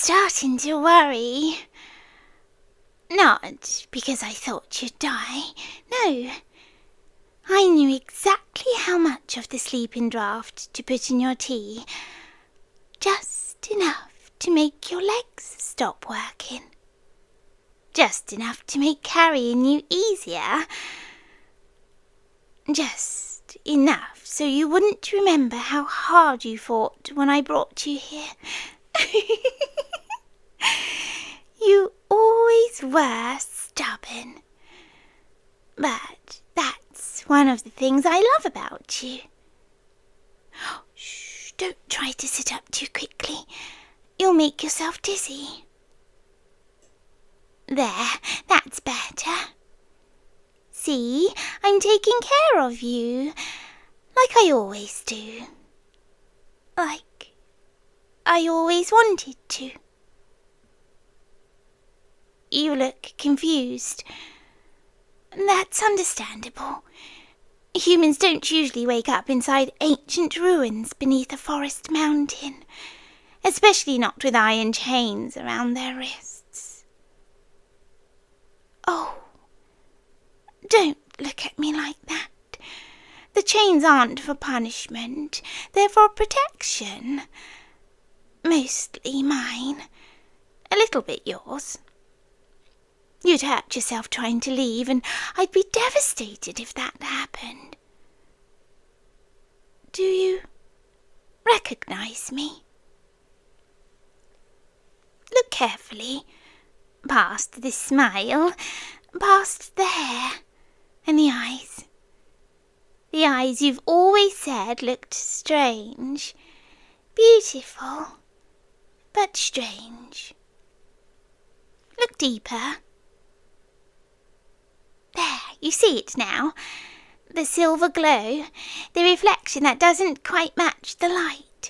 starting to worry. Not because I thought you'd die. No. I knew exactly how much of the sleeping draught to put in your tea. Just enough to make your legs stop working. Just enough to make carrying you easier. Just enough so you wouldn't remember how hard you fought when I brought you here. You always were stubborn. But that's one of the things I love about you. Shh, don't try to sit up too quickly. You'll make yourself dizzy. There, that's better. See, I'm taking care of you, like I always do. Like I always wanted to. You look confused. That's understandable. Humans don't usually wake up inside ancient ruins beneath a forest mountain, especially not with iron chains around their wrists. Oh, don't look at me like that. The chains aren't for punishment, they're for protection. Mostly mine, a little bit yours. You'd hurt yourself trying to leave, and I'd be devastated if that happened. Do you recognize me? Look carefully, past the smile, past the hair, and the eyes. The eyes you've always said looked strange, beautiful, but strange. Look deeper. There, you see it now. The silver glow, the reflection that doesn't quite match the light.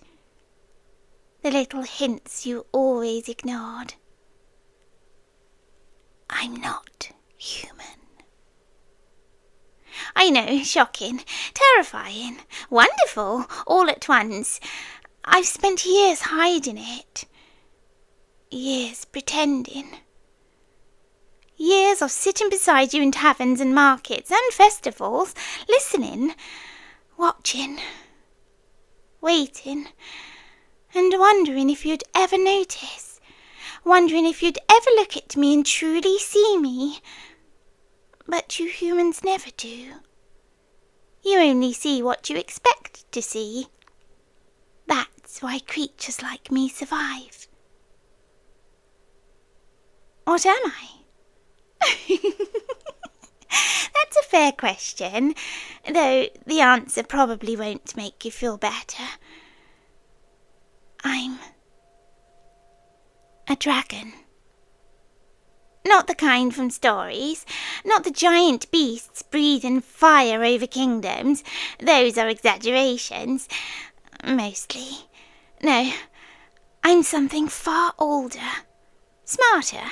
The little hints you always ignored. I'm not human. I know, shocking, terrifying, wonderful, all at once. I've spent years hiding it. Years pretending. Years of sitting beside you in taverns and markets and festivals, listening, watching, waiting, and wondering if you'd ever notice, wondering if you'd ever look at me and truly see me. But you humans never do. You only see what you expect to see. That's why creatures like me survive. What am I? That's a fair question, though the answer probably won't make you feel better. I'm a dragon. Not the kind from stories, not the giant beasts breathing fire over kingdoms. Those are exaggerations, mostly. No, I'm something far older, smarter,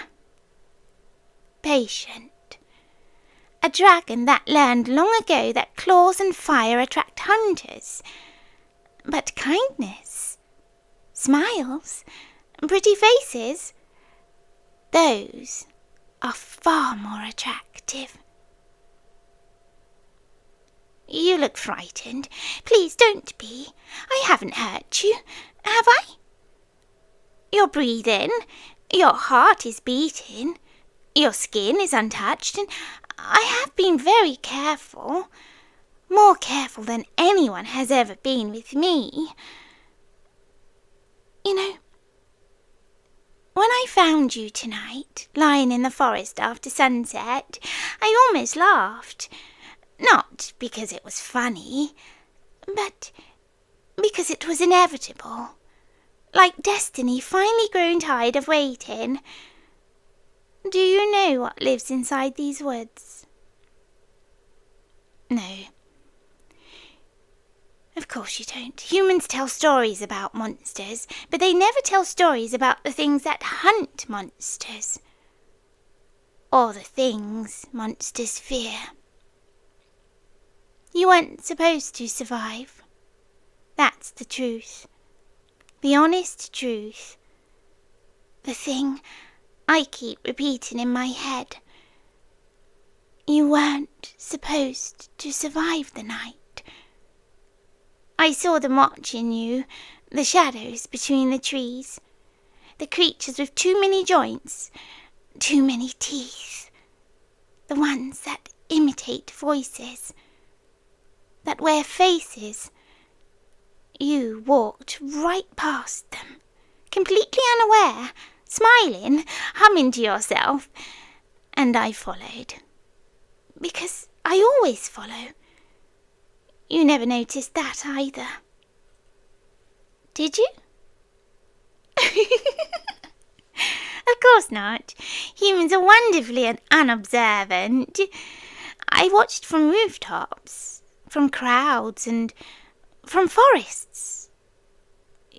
patient. A dragon that learned long ago that claws and fire attract hunters. But kindness, smiles, pretty faces, those are far more attractive. You look frightened. Please don't be. I haven't hurt you, have I? You're breathing, your heart is beating, your skin is untouched, and I have been very careful, more careful than anyone has ever been with me. You know, when I found you tonight, lying in the forest after sunset, I almost laughed. Not because it was funny, but because it was inevitable. Like destiny finally grown tired of waiting. Do you know what lives inside these woods? No. Of course you don't. Humans tell stories about monsters, but they never tell stories about the things that hunt monsters. Or the things monsters fear. You weren't supposed to survive. That's the truth. The honest truth. The thing I keep repeating in my head. You weren't supposed to survive the night. I saw them watching you, the shadows between the trees, the creatures with too many joints, too many teeth, the ones that imitate voices, that wear faces. You walked right past them, completely unaware, smiling, humming to yourself, and I followed. Because I always follow. You never noticed that either. Did you? Of course not. Humans are wonderfully unobservant. I watched from rooftops, from crowds, and from forests.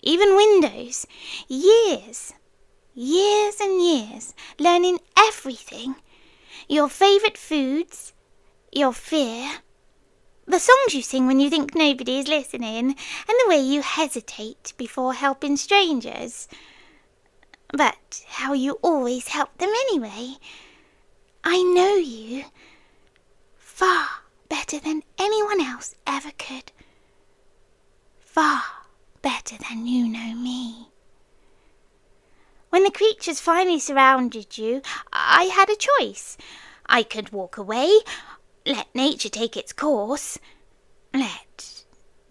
Even windows. Years and years, learning everything. Your favourite foods, your fear, the songs you sing when you think nobody is listening, and the way you hesitate before helping strangers. But how you always help them anyway. I know you far better than anyone else ever could. Far better than you know me. When the creatures finally surrounded you, I had a choice. I could walk away, let nature take its course, let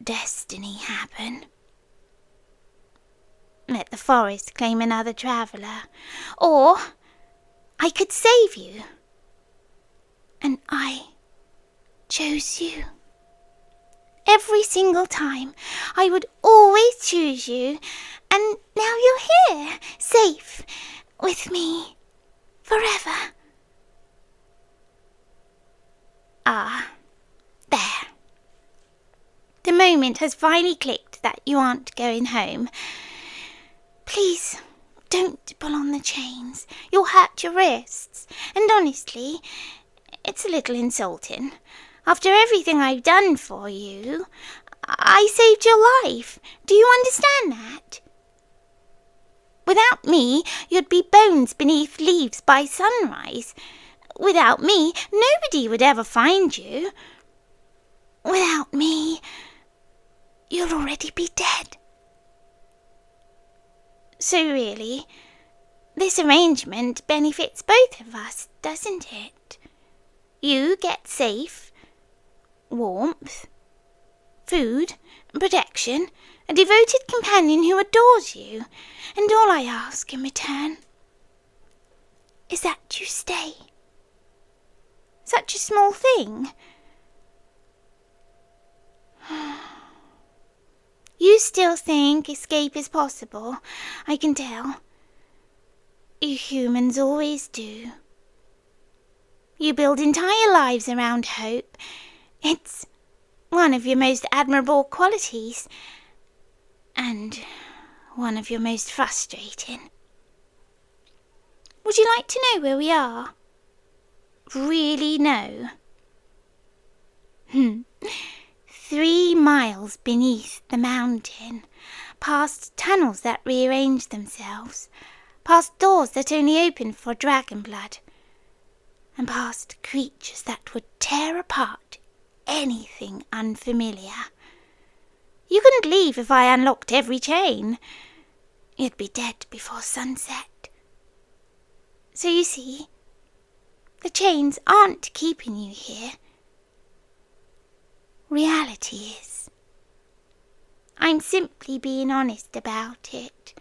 destiny happen. Let the forest claim another traveller, or I could save you. And I chose you. Every single time, I would always choose you, and now you're here, safe, with me, forever. Ah, there. The moment has finally clicked that you aren't going home. Please, don't pull on the chains. You'll hurt your wrists. And honestly, it's a little insulting. After everything I've done for you, I saved your life. Do you understand that? Without me, you'd be bones beneath leaves by sunrise. Without me, nobody would ever find you. Without me, you'll already be dead. So really, this arrangement benefits both of us, doesn't it? You get safe, warmth, food, protection, a devoted companion who adores you, and all I ask in return is that you stay. Such a small thing. You still think escape is possible, I can tell. You humans always do. You build entire lives around hope. It's one of your most admirable qualities, and one of your most frustrating. Would you like to know where we are? Really know? 3 miles beneath the mountain, past tunnels that rearrange themselves, past doors that only open for dragon blood, and past creatures that would tear apart anything unfamiliar. You couldn't leave if I unlocked every chain. You'd be dead before sunset. So you see, the chains aren't keeping you here. Reality is. I'm simply being honest about it.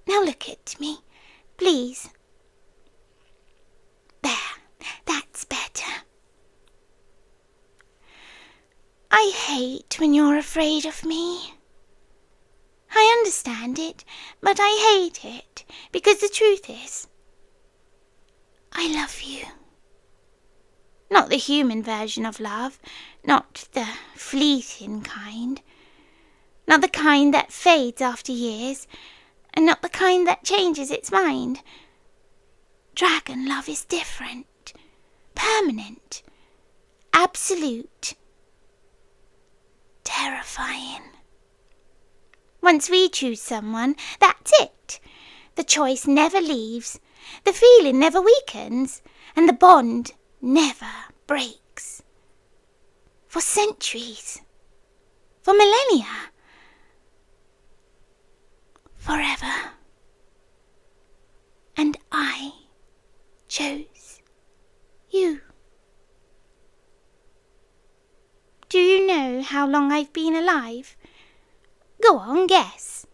Now look at me, please. There, that's better. I hate when you're afraid of me. I understand it, but I hate it, because the truth is, I love you. Not the human version of love, not the fleeting kind, not the kind that fades after years, and not the kind that changes its mind. Dragon love is different, permanent, absolute, terrifying. Once we choose someone, that's it. The choice never leaves, the feeling never weakens, and the bond never breaks. For centuries, for millennia, forever. And I chose you. Do you know how long I've been alive? Go on, guess.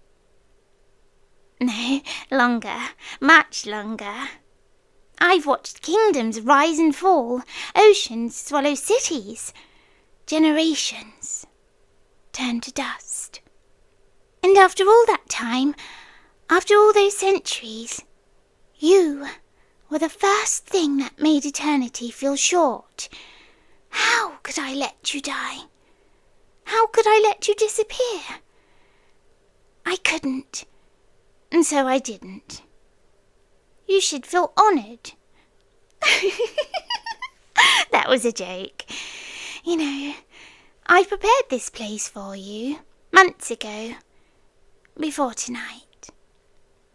No, longer, much longer. I've watched kingdoms rise and fall, oceans swallow cities, generations turn to dust. And after all that time, after all those centuries, you were the first thing that made eternity feel short. How could I let you die? How could I let you disappear? I couldn't, and so I didn't. You should feel honoured. That was a joke. You know, I prepared this place for you months ago, before tonight,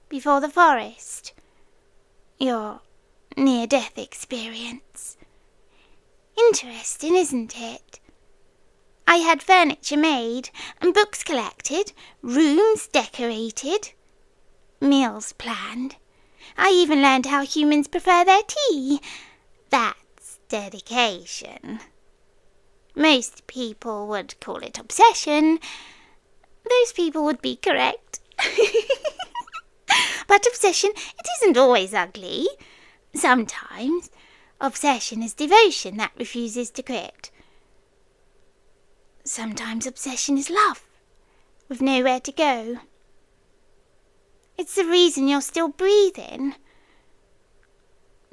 before the forest, your near-death experience. Interesting, isn't it? I had furniture made and books collected, rooms decorated, meals planned. I even learned how humans prefer their tea. That's dedication. Most people would call it obsession. Those people would be correct. But obsession, it isn't always ugly. Sometimes obsession is devotion that refuses to quit. Sometimes obsession is love, with nowhere to go. It's the reason you're still breathing.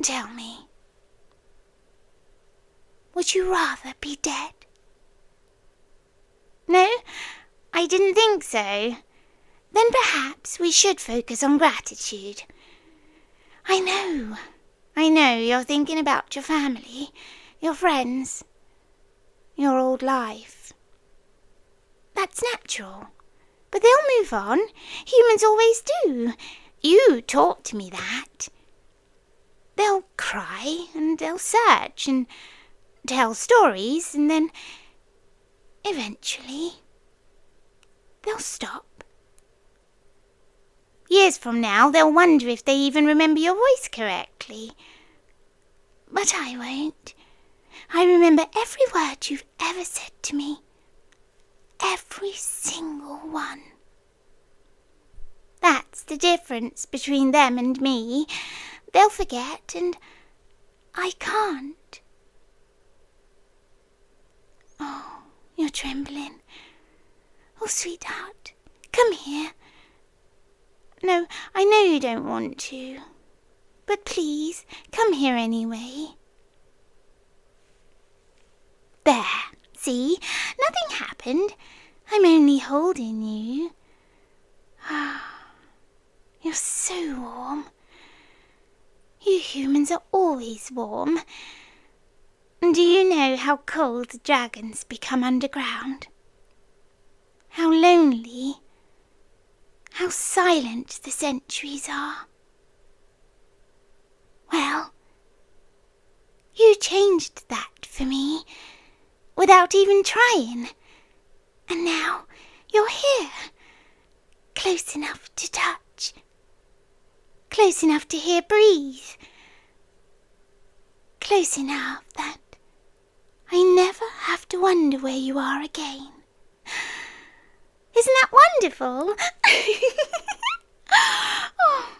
Tell me, would you rather be dead? No, I didn't think so. Then perhaps we should focus on gratitude. I know you're thinking about your family, your friends, your old life. That's natural, but they'll move on. Humans always do. You taught me that. They'll cry, and they'll search, and tell stories, and then eventually they'll stop. Years from now, they'll wonder if they even remember your voice correctly. But I won't. I remember every word you've ever said to me. Every single one. That's the difference between them and me. They'll forget, and I can't. Oh, you're trembling. Oh, sweetheart, come here. No, I know you don't want to, but please, come here anyway. There, see? Nothing happened. I'm only holding you. You're so warm. You humans are always warm. Do you know how cold the dragons become underground? How lonely, how silent the centuries are. Well, you changed that for me, without even trying. And now you're here, close enough to touch, close enough to hear breathe, close enough that I never have to wonder where you are again. Isn't that wonderful? Oh,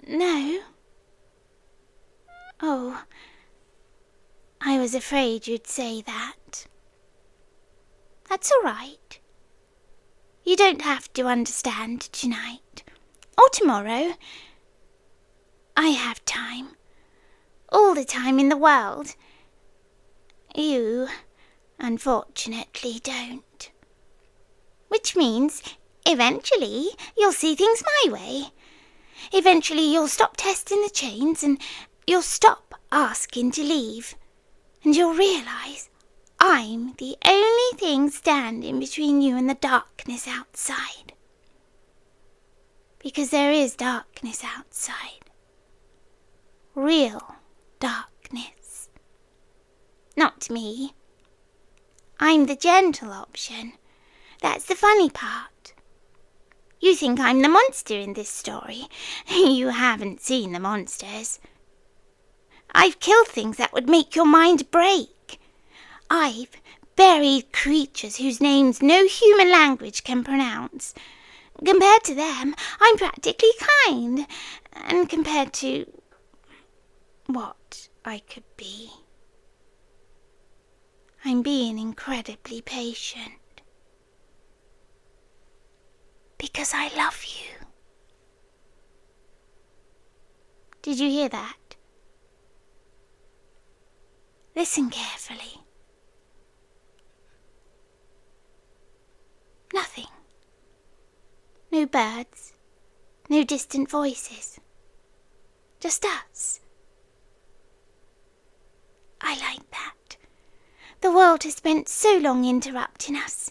no. Oh, I was afraid you'd say that. That's all right. You don't have to understand tonight or tomorrow. I have time. All the time in the world. You, unfortunately, don't. Which means, eventually, you'll see things my way. Eventually, you'll stop testing the chains and you'll stop asking to leave. And you'll realise I'm the only thing standing between you and the darkness outside. because there is darkness outside. Real darkness. Not me. I'm the gentle option. That's the funny part. You think I'm the monster in this story. You haven't seen the monsters. I've killed things that would make your mind break. I've buried creatures whose names no human language can pronounce. Compared to them, I'm practically kind. And compared to what I could be, I'm being incredibly patient. Because I love you. Did you hear that? Listen carefully. Nothing. No birds. No distant voices. Just us. I like that. The world has spent so long interrupting us,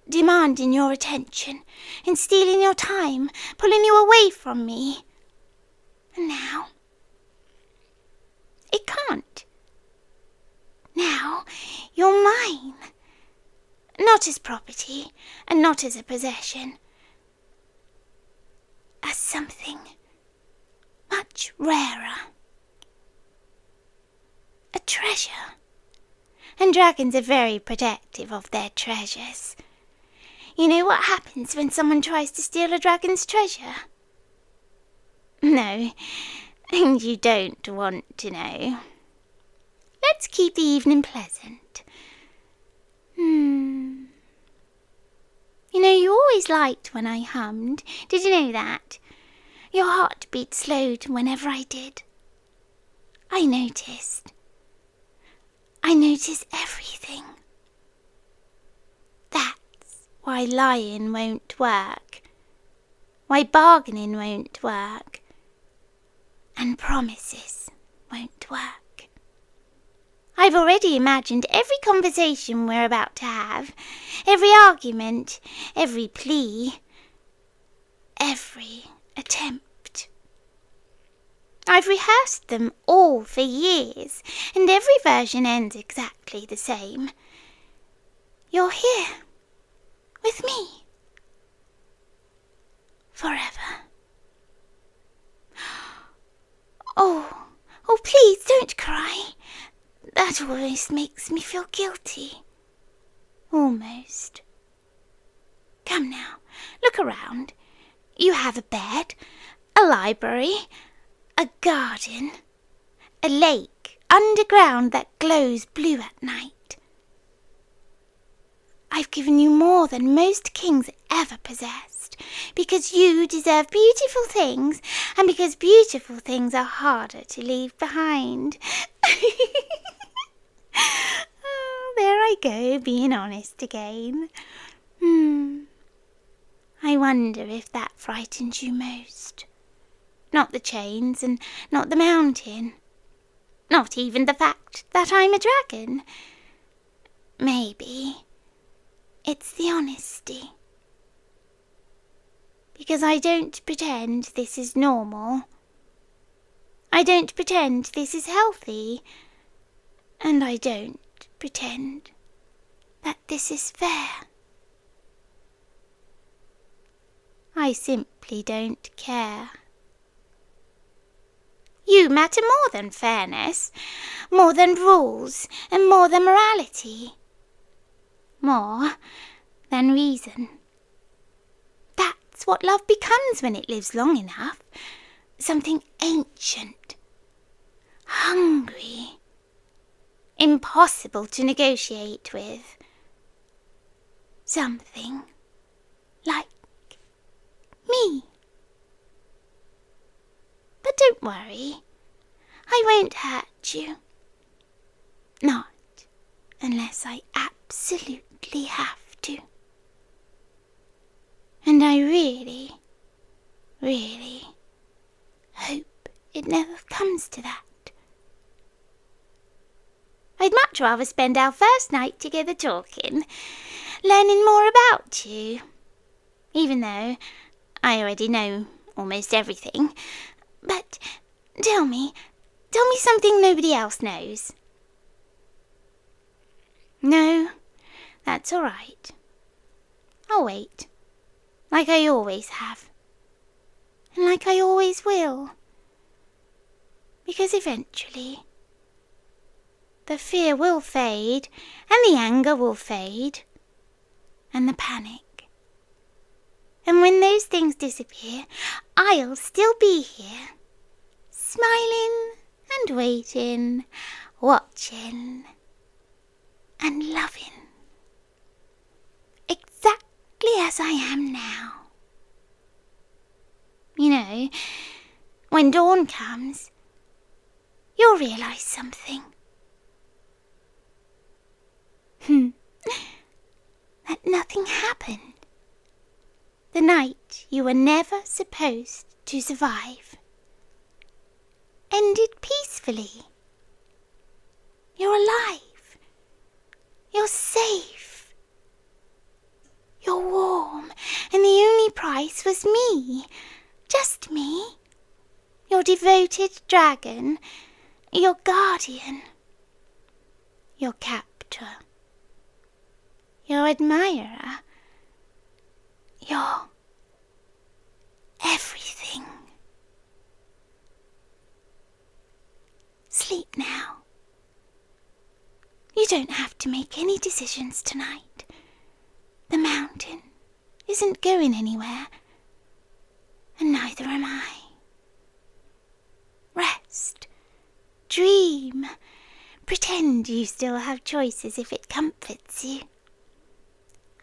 demanding your attention, and stealing your time, pulling you away from me. And now, it can't. Now, you're mine. Not as property, and not as a possession. As something much rarer. A treasure. And dragons are very protective of their treasures. You know what happens when someone tries to steal a dragon's treasure? No, you don't want to know. Let's keep the evening pleasant. You know, you always liked when I hummed. Did you know that? Your heartbeat slowed whenever I did. I noticed. I notice everything. That's why lying won't work. Why bargaining won't work. And promises won't work. I've already imagined every conversation we're about to have, every argument, every plea, every attempt. I've rehearsed them all for years, and every version ends exactly the same. You're here, with me, forever. Oh, please don't cry. That always makes me feel guilty. Almost. Come now, look around. You have a bed, a library, a garden, a lake underground that glows blue at night. I've given you more than most kings ever possessed, because you deserve beautiful things, and because beautiful things are harder to leave behind. Oh, there I go, being honest again. I wonder if that frightens you most. Not the chains, and not the mountain. Not even the fact that I'm a dragon. Maybe it's the honesty. Because I don't pretend this is normal. I don't pretend this is healthy. And I don't pretend that this is fair. I simply don't care. You matter more than fairness, more than rules, and more than morality. More than reason. That's what love becomes when it lives long enough. Something ancient, hungry, impossible to negotiate with. Something like me. But don't worry, I won't hurt you. Not unless I absolutely have to. And I really, really hope it never comes to that. I'd much rather spend our first night together talking, learning more about you, even though I already know almost everything. But tell me something nobody else knows. No, that's all right. I'll wait, like I always have, and like I always will. Because eventually, the fear will fade, and the anger will fade, and the panic. And when those things disappear, I'll still be here, smiling and waiting, watching and loving. Exactly as I am now. You know, when dawn comes, you'll realise something. That nothing happened. The night you were never supposed to survive ended peacefully. You're alive. You're safe. You're warm, and the only price was me. Just me. Your devoted dragon. Your guardian. Your captor. Your admirer. Your everything. Sleep now. You don't have to make any decisions tonight. The mountain isn't going anywhere, and neither am I. Rest. Dream. Pretend you still have choices if it comforts you.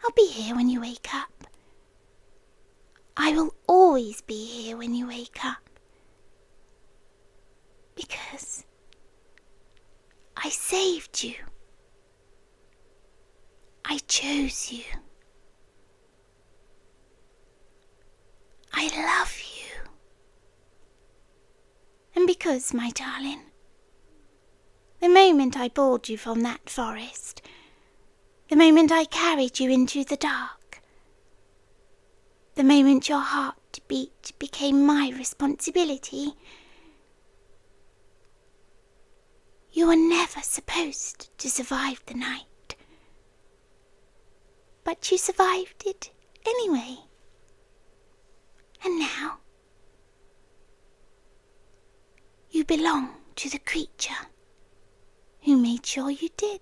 I'll be here when you wake up. I will always be here when you wake up. Because I saved you. I chose you. I love you. And because, my darling, the moment I pulled you from that forest, the moment I carried you into the dark, the moment your heartbeat became my responsibility, you were never supposed to survive the night. But you survived it anyway. And now, you belong to the creature who made sure you did.